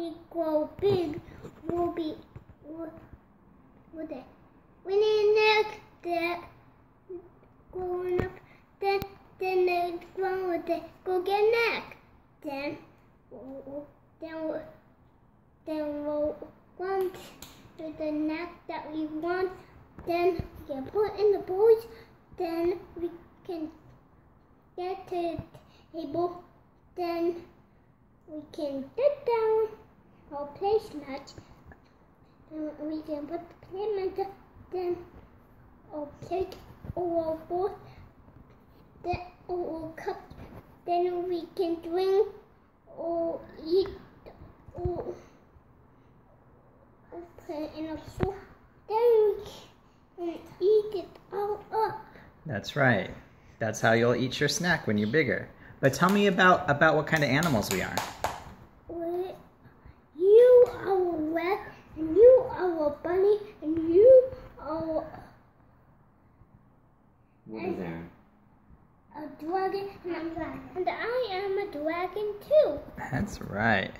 we grow big, we'll be with it. When the next that growing up, then the grown with it go get neck. Then we'll want the neck that we want. Then we can put in the bowls. Then we can get to the table. Then we can sit down or placemat. Then we can put the placemat. Then or plate or bowl. Then or cup. Then we can drink or eat or put it in a soup. Then we can eat it all up. That's right. That's how you'll eat your snack when you're bigger. But tell me about what kind of animals we are. Well, you are a rat, and you are a bunny, and you are a dragon, and I am a dragon too. That's right.